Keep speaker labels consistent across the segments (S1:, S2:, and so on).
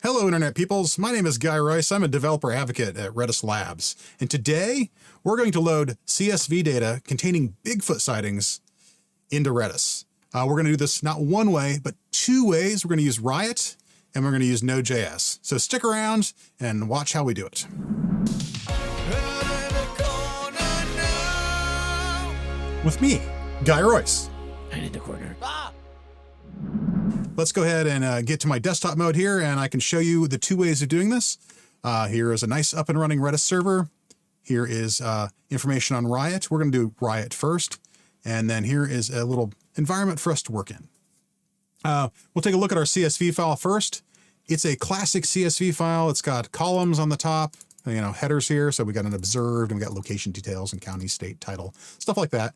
S1: Hello, Internet peoples. My name is Guy Royce. I'm a developer advocate at Redis Labs. And today, we're going to load CSV data containing Bigfoot sightings into Redis. We're going to do this not one way, but two ways. We're going to use RIOT and we're going to use Node.js. So stick around and watch how we do it. With me, Guy Royce.
S2: And in the corner.
S1: Let's go ahead and get to my desktop mode here, and I can show you the two ways of doing this. Here is a nice up and running Redis server. Here is information on RIOT. We're going to do RIOT first, and then here is a little environment for us to work in. We'll take a look at our CSV file first. It's a classic CSV file. It's got columns on the top, headers here. So we got an observed, and we got location details and county, state, title, stuff like that.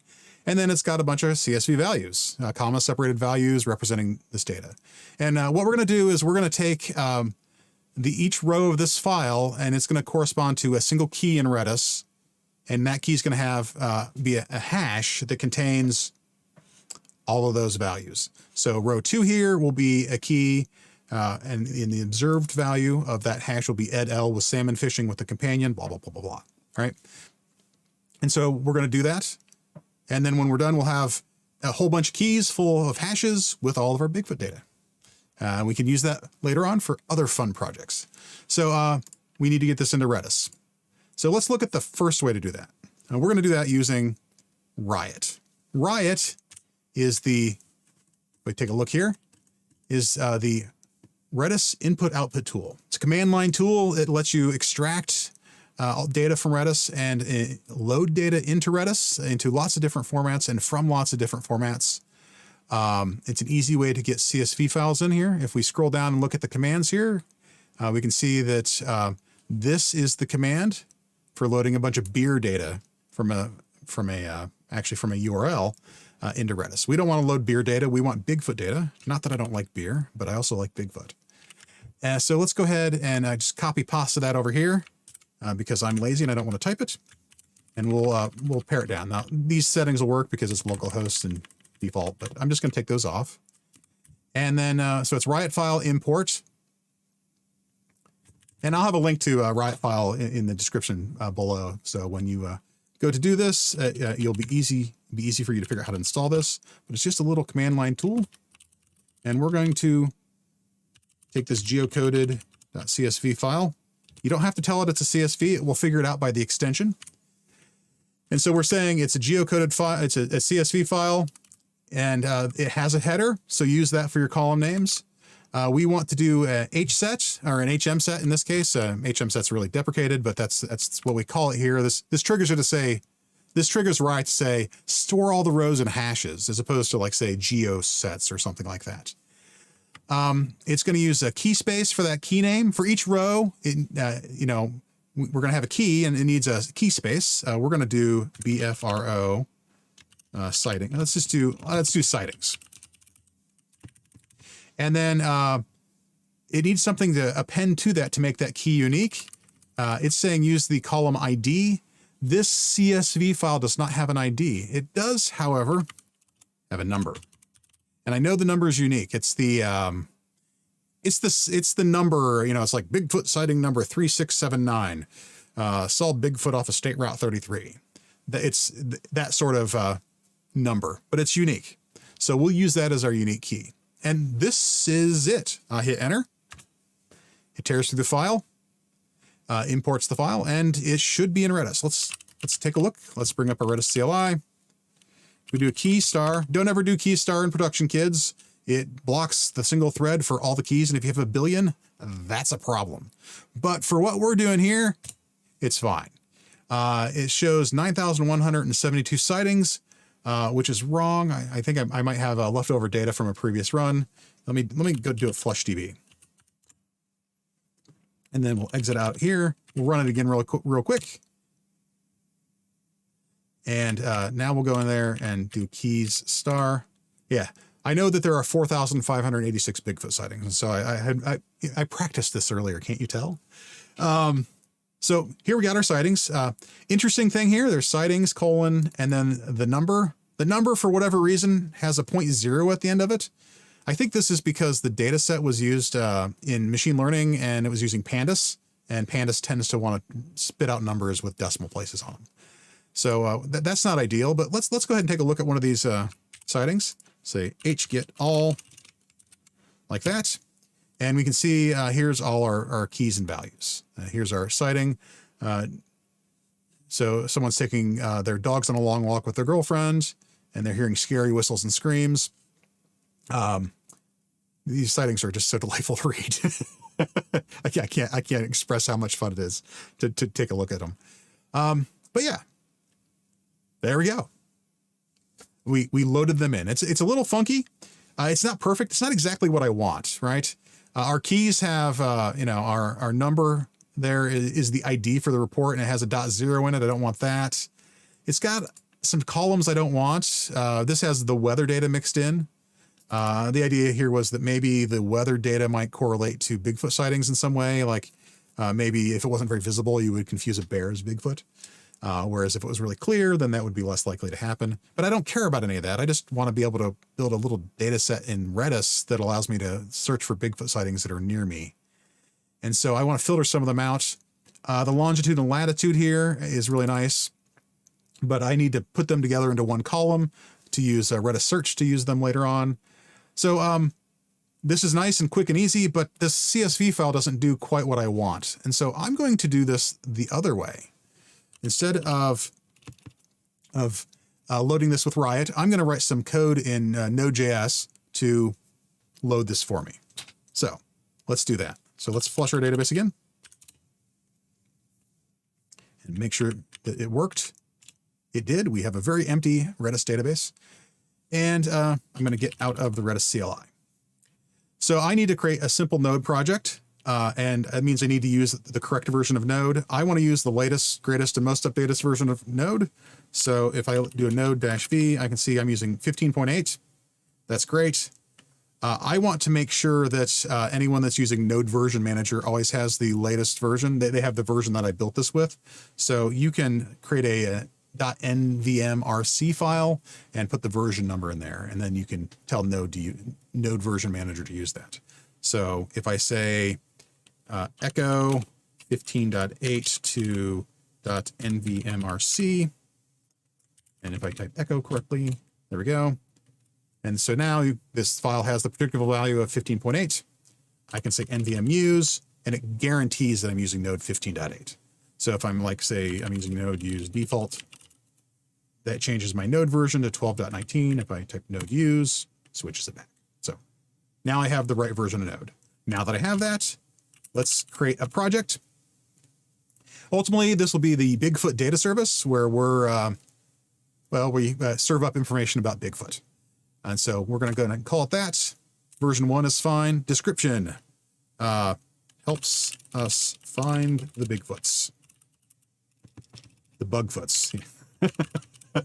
S1: And then it's got a bunch of CSV values, comma separated values representing this data. And what we're going to do is we're going to take each row of this file, and it's going to correspond to a single key in Redis. And that key is going to have be a hash that contains all of those values. So row 2 here will be a key, and in the observed value of that hash will be ed.l with salmon fishing with the companion, blah, blah, blah, blah, blah. All right. And so we're going to do that. And then when we're done, we'll have a whole bunch of keys full of hashes with all of our Bigfoot data. We can use that later on for other fun projects. So we need to get this into Redis. So let's look at the first way to do that. We're going to do that using RIOT. RIOT is if we take a look here, is the Redis input-output tool. It's a command line tool. It lets you extract data from Redis and load data into Redis into lots of different formats and from lots of different formats. It's an easy way to get CSV files in here. If we scroll down and look at the commands here, we can see that this is the command for loading a bunch of beer data from a URL into Redis. We don't want to load beer data. We want Bigfoot data. Not that I don't like beer, but I also like Bigfoot. So let's go ahead and just copy pasta that over here. Because I'm lazy and I don't want to type it, and we'll pare it down. Now these settings will work because it's localhost and default, but I'm just going to take those off. And then so it's RIOT file import, and I'll have a link to RIOT file in the description below. So when you go to do this, it'll be easy for you to figure out how to install this. But it's just a little command line tool, and we're going to take this geocoded.csv file. You don't have to tell it it's a CSV. It will figure it out by the extension. And so we're saying it's a geocoded file. It's a CSV file, and it has a header. So use that for your column names. We want to do a HSET or an HM set in this case. HM set's really deprecated, but that's what we call it here. This triggers it to say, this triggers RIOT to say, store all the rows in hashes, as opposed to like say geo sets or something like that. It's going to use a key space for that key name. For each row, we're going to have a key and it needs a key space. We're going to do BFRO sighting. Let's do sightings. And then it needs something to append to that to make that key unique. It's saying use the column ID. This CSV file does not have an ID. It does, however, have a number. And I know the number is unique. It's the number, it's like Bigfoot sighting number 3679. Saw Bigfoot off of State Route 33. It's that sort of number, but it's unique. So we'll use that as our unique key. And this is it. Hit enter. It tears through the file, imports the file, and it should be in Redis. Let's take a look. Let's bring up our Redis CLI. We do a key star. Don't ever do key star in production, kids. It blocks the single thread for all the keys. And if you have a billion, that's a problem. But for what we're doing here, it's fine. It shows 9,172 sightings, which is wrong. I think I might have leftover data from a previous run. Let me go do a flush DB. And then we'll exit out here. We'll run it again real quick. And now we'll go in there and do keys star. Yeah, I know that there are 4,586 Bigfoot sightings. And so I practiced this earlier. Can't you tell? So here we got our sightings. Interesting thing here, there's sightings, colon, and then the number. The number, for whatever reason, has a 0.0 at the end of it. I think this is because the data set was used in machine learning and it was using pandas, and pandas tends to want to spit out numbers with decimal places on them. So that's not ideal, but let's go ahead and take a look at one of these sightings. Say hget all, like that. And we can see here's all our keys and values. Here's our sighting. So someone's taking their dogs on a long walk with their girlfriend, and they're hearing scary whistles and screams. These sightings are just so delightful to read. I can't express how much fun it is to take a look at them. But yeah, there we go. We loaded them in. It's a little funky. It's not perfect. It's not exactly what I want, right? Our keys have, our number there is the ID for the report, and it has a .0 in it. I don't want that. It's got some columns I don't want. This has the weather data mixed in. The idea here was that maybe the weather data might correlate to Bigfoot sightings in some way. Like maybe if it wasn't very visible, you would confuse a bear as Bigfoot. Whereas if it was really clear, then that would be less likely to happen. But I don't care about any of that. I just want to be able to build a little data set in Redis that allows me to search for Bigfoot sightings that are near me. And so I want to filter some of them out. The longitude and latitude here is really nice, but I need to put them together into one column to use Redis search to use them later on. So this is nice and quick and easy, but this CSV file doesn't do quite what I want. And so I'm going to do this the other way. Instead of loading this with RIOT, I'm going to write some code in Node.js to load this for me. So let's do that. So let's flush our database again and make sure that it worked. It did. We have a very empty Redis database. And I'm going to get out of the Redis CLI. So I need to create a simple Node project. And that means I need to use the correct version of Node. I want to use the latest, greatest, and most updated version of Node. So if I do a node-v, I can see I'm using 15.8. That's great. I want to make sure that anyone that's using Node Version Manager always has the latest version. They have the version that I built this with. So you can create a .nvmrc file and put the version number in there, and then you can tell Node Version Manager to use that. So if I say echo 15.8 to .nvmrc, and if I type echo correctly, there we go. And so now this file has the predictable value of 15.8. I can say nvmuse, and it guarantees that I'm using Node 15.8. So if I'm like, say, I'm using Node use default, that changes my Node version to 12.19. If I type Node use, switches it back. So now I have the right version of Node. Now that I have that, let's create a project. Ultimately, this will be the Bigfoot Data Service, where we serve up information about Bigfoot. And so we're going to go ahead and call it that. Version 1 is fine. Description helps us find the Bigfoots. The Bugfoots.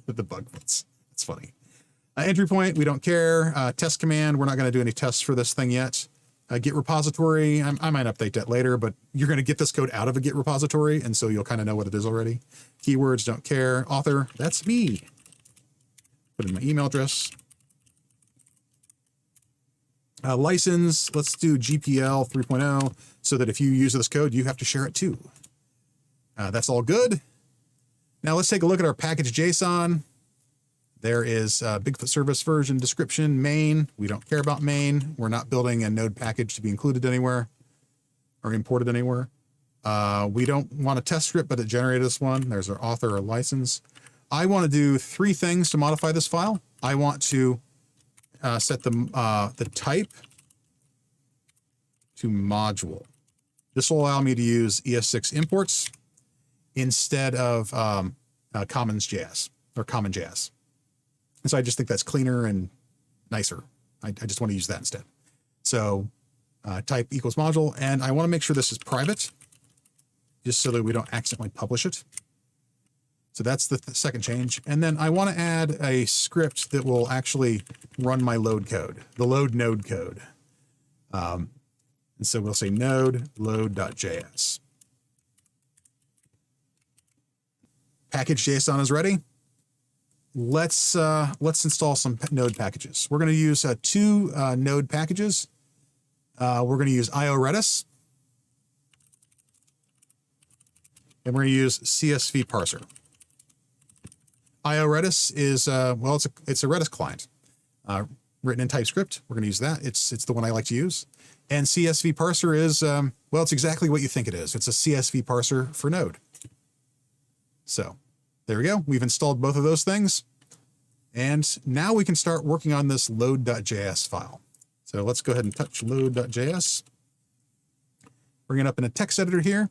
S1: The Bugfoots. That's funny. Entry point, we don't care. Test command, we're not going to do any tests for this thing yet. Git repository, I might update that later, but you're going to get this code out of a Git repository, and so you'll kind of know what it is already. Keywords, don't care. Author, that's me. Put in my email address. License, let's do GPL 3.0, so that if you use this code, you have to share it too. That's all good. Now let's take a look at our package JSON. There is Bigfoot service version description main. We don't care about main. We're not building a node package to be included anywhere or imported anywhere. We don't want a test script, but it generated this one. There's our author or license. I want to do 3 things to modify this file. I want to set the type to module. This will allow me to use ES6 imports instead of commons.js or common.js. And so I just think that's cleaner and nicer. I just want to use that instead. So type equals module, and I want to make sure this is private, just so that we don't accidentally publish it. So that's the second change. And then I want to add a script that will actually run my load code, the load node code. And so we'll say node load.js. Package JSON is ready. let's install some Node packages. We're going to use two Node packages. We're going to use Redis, and we're going to use CSV parser. Redis is well, it's a Redis client written in TypeScript. We're going to use that. It's the one I like to use. And CSV parser is well, it's exactly what you think it is. It's a CSV parser for Node. So there we go. We've installed both of those things. And now we can start working on this load.js file. So let's go ahead and touch load.js. Bring it up in a text editor here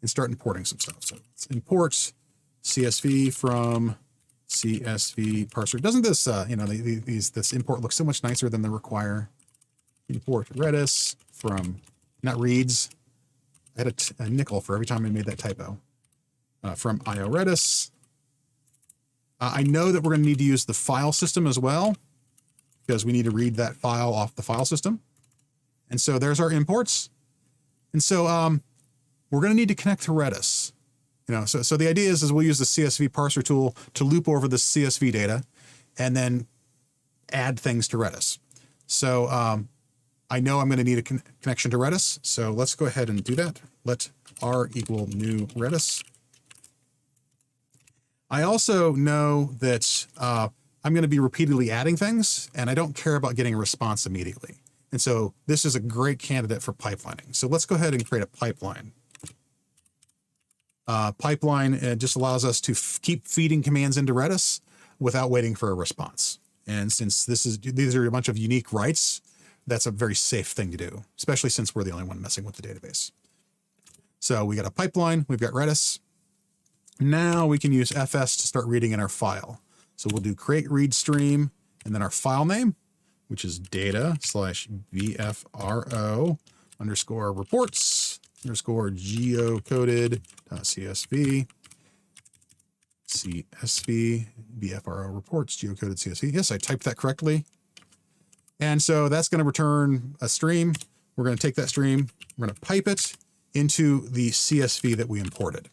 S1: and start importing some stuff. So let's import CSV from CSV parser. Doesn't this, this import look so much nicer than the require? Import Redis from, not reads. I had a nickel for every time I made that typo. From Redis. I know that we're going to need to use the file system as well, because we need to read that file off the file system. And so there's our imports. And so we're going to need to connect to Redis. So the idea is we'll use the CSV parser tool to loop over the CSV data and then add things to Redis. So I know I'm going to need a connection to Redis. So let's go ahead and do that. Let r equal new Redis. I also know that I'm going to be repeatedly adding things, and I don't care about getting a response immediately. And so this is a great candidate for pipelining. So let's go ahead and create a pipeline. Pipeline just allows us to keep feeding commands into Redis without waiting for a response. And since these are a bunch of unique writes, that's a very safe thing to do, especially since we're the only one messing with the database. So we got a pipeline, we've got Redis. Now we can use fs to start reading in our file. So we'll do create read stream and then our file name, which is data/bfro underscore reports underscore geocoded CSV bfro reports geocoded CSV. Yes, I typed that correctly. And so that's going to return a stream. We're going to take that stream, we're going to pipe it into the CSV that we imported.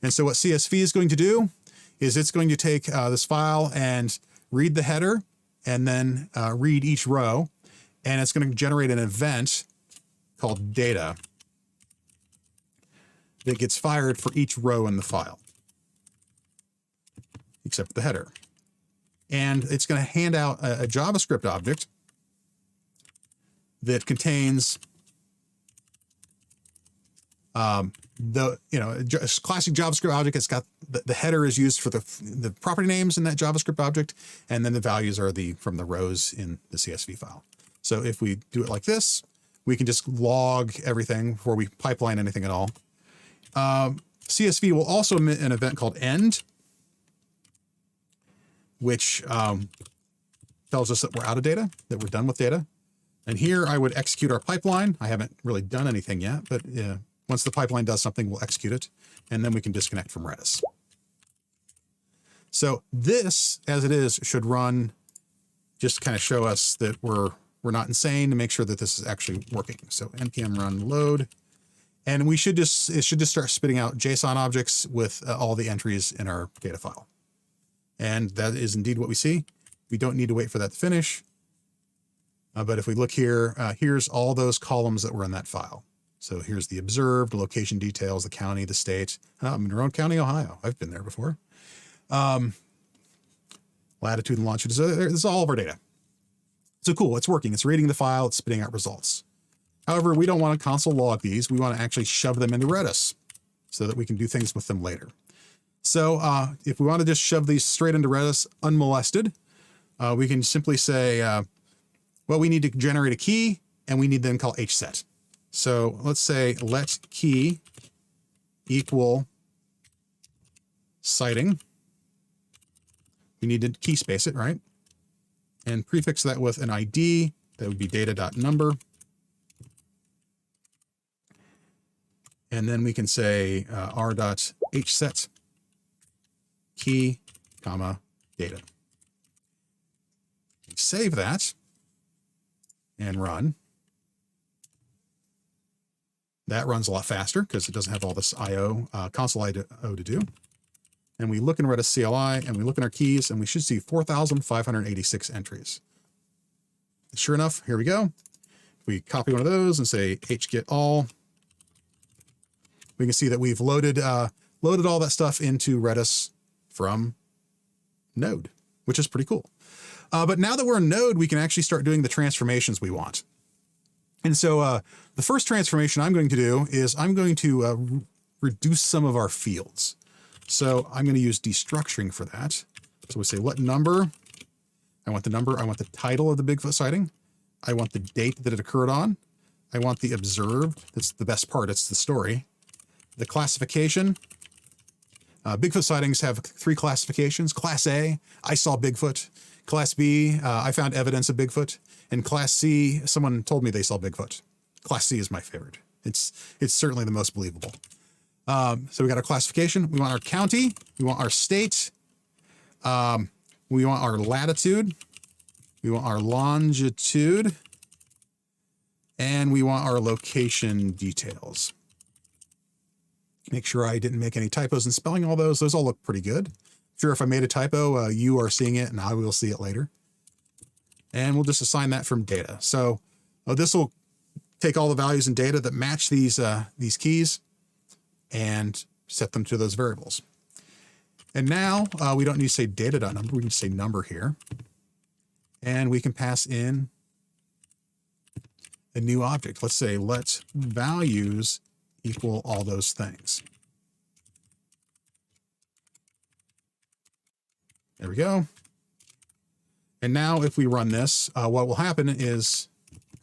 S1: And so what CSV is going to do is it's going to take this file and read the header and then read each row. And it's going to generate an event called data that gets fired for each row in the file, except for the header. And it's going to hand out a JavaScript object that contains the classic JavaScript object. It's got the header is used for the property names in that JavaScript object, and then the values are from the rows in the CSV file. So if we do it like this, we can just log everything before we pipeline anything at all. CSV will also emit an event called end, which tells us that we're out of data, that we're done with data. And here I would execute our pipeline. I haven't really done anything yet, but once the pipeline does something, we'll execute it, and then we can disconnect from Redis. So this, as it is, should run just to kind of show us that we're not insane, to make sure that this is actually working. So npm run load, and it should just start spitting out JSON objects with all the entries in our data file. And that is indeed what we see. We don't need to wait for that to finish. But if we look here, here's all those columns that were in that file. So here's the observed, the location details, the county, the state. I'm in Monroe County, Ohio. I've been there before. Latitude and longitude. So this is all of our data. So cool, it's working. It's reading the file, it's spitting out results. However, we don't want to console log these. We want to actually shove them into Redis so that we can do things with them later. So if we want to just shove these straight into Redis unmolested, we can simply say, well, we need to generate a key, and we need to then call hset. So let's say let key equal sighting. We need to key space it, right? And prefix that with an ID. That would be data.number. And then we can say r.hset key, comma, data. Save that and run. That runs a lot faster because it doesn't have all this IO, console IO to do. and we look in Redis CLI and we look in our keys and we should see 4,586 entries. Sure enough, here we go. We copy one of those and say hget all. We can see that we've loaded all that stuff into Redis from Node, which is pretty cool. But now that we're in Node, we can actually start doing the transformations we want. And so the first transformation I'm going to do is I'm going to reduce some of our fields. So I'm going to use destructuring for that. So we say let number. I want the number. I want the title of the Bigfoot sighting. I want the date that it occurred on. I want the observed. That's the best part. It's the story. The classification. Bigfoot sightings have 3 classifications. Class A, I saw Bigfoot. Class B, I found evidence of Bigfoot. And Class C, someone told me they saw Bigfoot. Class C is my favorite. It's certainly the most believable. So we got our classification. We want our county. We want our state. We want our latitude. We want our longitude. And we want our location details. Make sure I didn't make any typos in spelling all those. Those all look pretty good. Sure, if I made a typo, you are seeing it and I will see it later. And we'll just assign that from data. So this will take all the values in data that match these keys and set them to those variables. And now we don't need to say data.number. We can say number here. And we can pass in a new object. Let's say let values equal all those things. There we go. And now if we run this, what will happen is,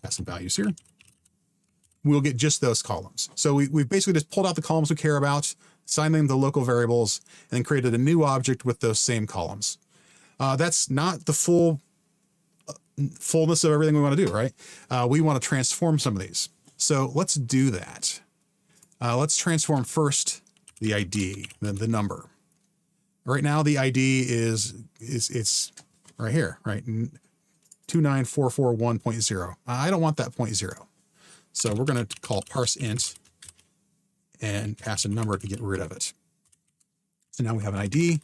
S1: pass some values here, we'll get just those columns. So we've basically just pulled out the columns we care about, assigned them the local variables, and then created a new object with those same columns. That's not the fullness of everything we want to do, right? We want to transform some of these. So let's do that. Let's transform first the ID, the number. Right now the ID it's right here, right? 29441.0. I don't want that 0.0. So we're going to call parse int and pass a number to get rid of it. So now we have an ID.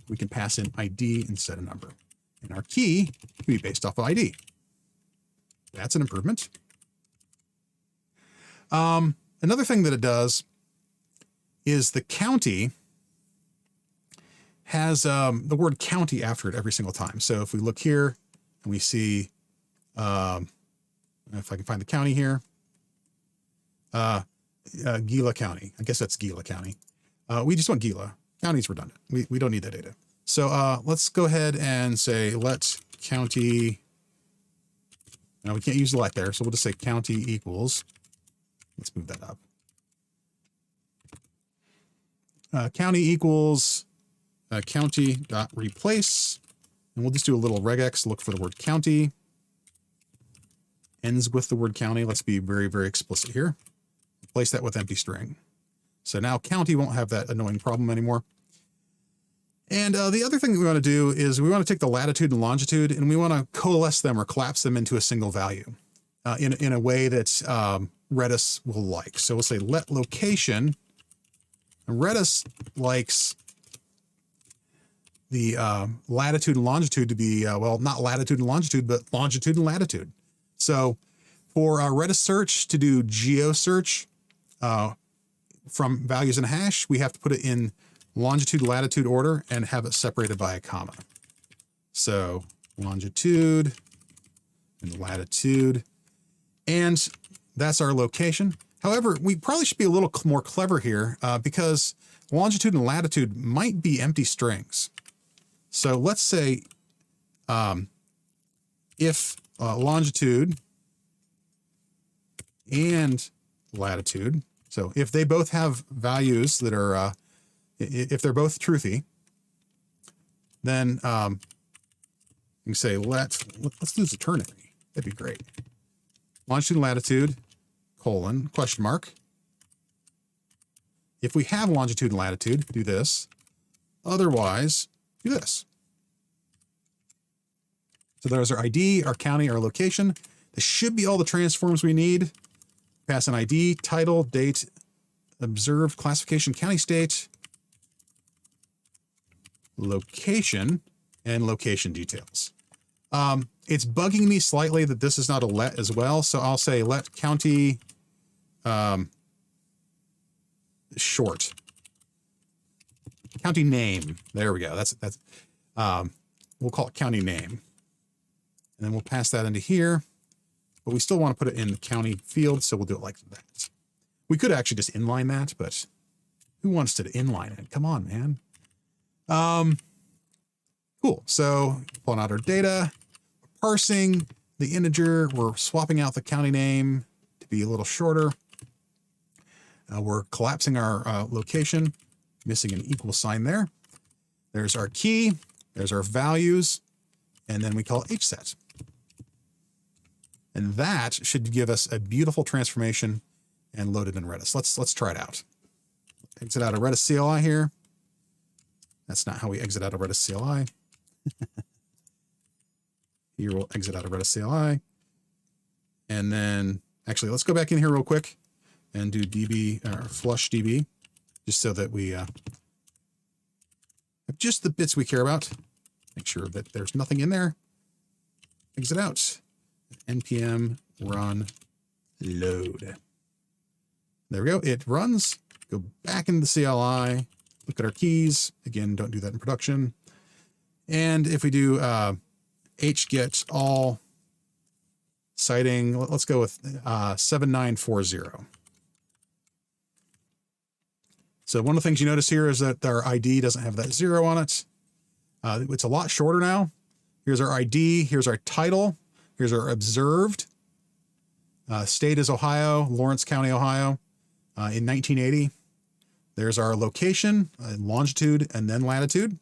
S1: We can pass in ID instead of number. And our key can be based off of ID. That's an improvement. Another thing that it does is the county has the word county after it every single time. So if we look here and we see, if I can find the county here, Gila County. I guess that's Gila County. We just want Gila. County's redundant. We don't need that data. So let's go ahead and say let county. Now we can't use let there, so we'll just say county equals. Let's move that up. County equals county.replace. And we'll just do a little regex, look for the word county. Ends with the word county. Let's be very, very explicit here. Replace that with empty string. So now county won't have that annoying problem anymore. And the other thing that we want to do is we want to take the latitude and longitude and we want to coalesce them or collapse them into a single value in a way that Redis will like. So we'll say let location. And Redis likes the latitude and longitude to be, well, not latitude and longitude, but longitude and latitude. So for our Redis search to do geo search from values in a hash, we have to put it in longitude, latitude order and have it separated by a comma. So longitude and latitude, and that's our location. However, we probably should be a little more clever here because longitude and latitude might be empty strings. So let's say if longitude and latitude, so if they both have values that are, if they're both truthy, then you can say let's lose a ternary. That'd be great. Longitude and latitude, colon, question mark. If we have longitude and latitude, do this. Otherwise, do this. So there's our ID, our county, our location. This should be all the transforms we need. Pass an ID, title, date, observed, classification, county, state. location and location details. It's bugging me slightly that this is not a let as well. So I'll say let county short. County name. There we go. That's we'll call it county name. And then we'll pass that into here. But we still want to put it in the county field, so we'll do it like that. We could actually just inline that, but who wants to inline it? Come on, man. Cool. So pulling out our data, parsing the integer. We're swapping out the county name to be a little shorter. We're collapsing our location, missing an equal sign there. There's our key. There's our values. And then we call hset. And that should give us a beautiful transformation and load it in Redis. Let's try it out. Exit out of Redis CLI here. That's not how we exit out of Redis CLI. Here we'll exit out of Redis CLI. And then, actually, let's go back in here real quick and do db or flush db, just so that we have just the bits we care about. Make sure that there's nothing in there. Exit out. npm run load. There we go. It runs. Go back into the CLI. Look at our keys. Again, don't do that in production. And if we do hget all citing, let's go with 7940. So one of the things you notice here is that our ID doesn't have that 0 on it. It's a lot shorter now. Here's our ID. Here's our title. Here's our observed. State is Ohio, Lawrence County, Ohio, in 1980. There's our location, longitude, and then latitude.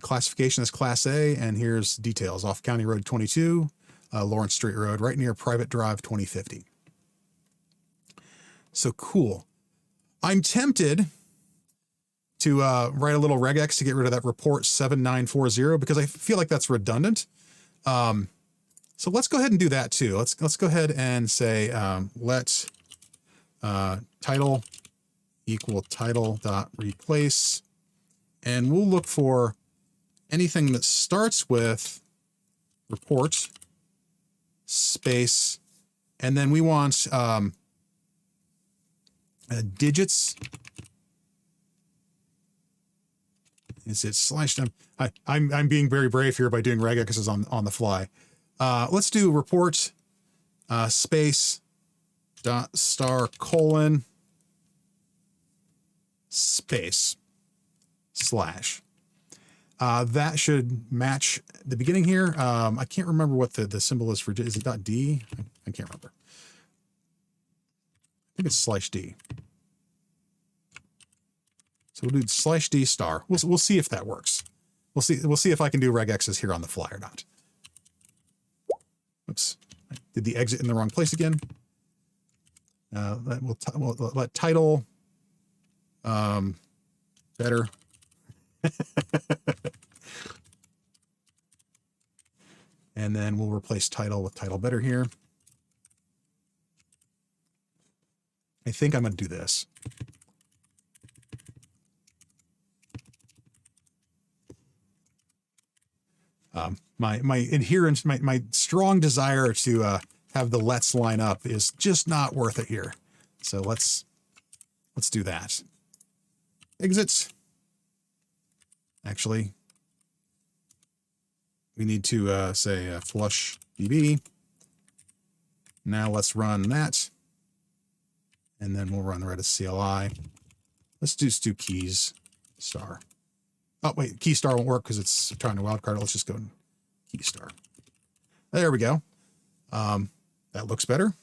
S1: Classification is Class A, and here's details. Off County Road 22, Lawrence Street Road, right near Private Drive 2050. So cool. I'm tempted to write a little regex to get rid of that report 7940 because I feel like that's redundant. So let's go ahead and do that too. Let's go ahead and say let title equal title dot replace, and we'll look for anything that starts with report space, and then we want digits. Is it slash? I'm being very brave here by doing regexes on the fly. Let's do report space dot star colon space slash. That should match the beginning here. I can't remember what the symbol is for. Is it .d? I can't remember. I think it's slash d. So we'll do slash d star. We'll see if that works. We'll see if I can do regexes here on the fly or not. Oops, I did the exit in the wrong place again. We'll let title better. And then we'll replace title with title better here. I think I'm going to do this. My adherence, my strong desire to have the let's line up is just not worth it here. So let's do that. Exits. Actually, we need to say flush db. Now let's run that. And then we'll run Redis CLI. Let's just do keys star. Oh, wait, key star won't work because it's trying to wildcard. Let's just go key star. There we go. That looks better.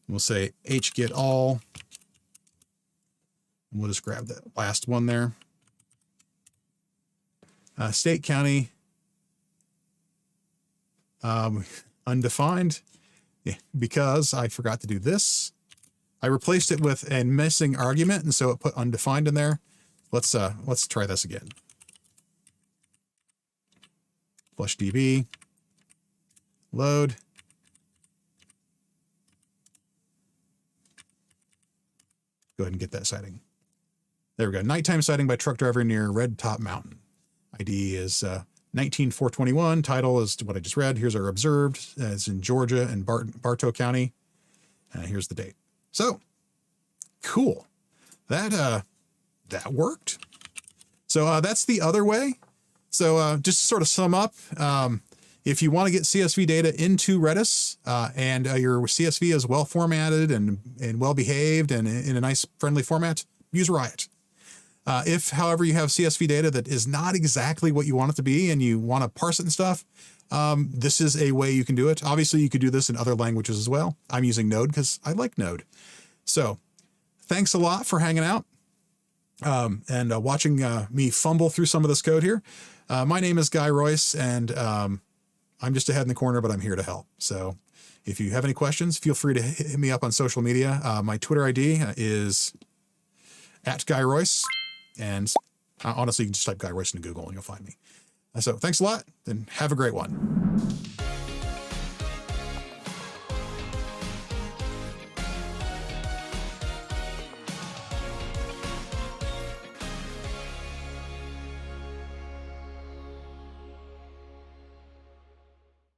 S1: We'll say hget all. And we'll just grab that last one there. State, county, undefined, because I forgot to do this. I replaced it with a missing argument, and so it put undefined in there. Let's try this again. Flush db, load. Go ahead and get that sighting. There we go. Nighttime sighting by truck driver near Red Top Mountain. ID is 19421. Title is what I just read. Here's our observed. It's in Georgia and Bartow County. Here's the date. So cool. That worked. So that's the other way. So just to sort of sum up, if you want to get CSV data into Redis and your CSV is well formatted and well behaved and in a nice friendly format, use RIOT. If, however, you have CSV data that is not exactly what you want it to be and you want to parse it and stuff, this is a way you can do it. Obviously, you could do this in other languages as well. I'm using Node because I like Node. So thanks a lot for hanging out and watching me fumble through some of this code here. My name is Guy Royce, and I'm just a head in the corner, but I'm here to help. So if you have any questions, feel free to hit me up on social media. My Twitter ID is @GuyRoyce. And honestly, you can just type Guy Royce into Google and you'll find me. So thanks a lot and have a great one.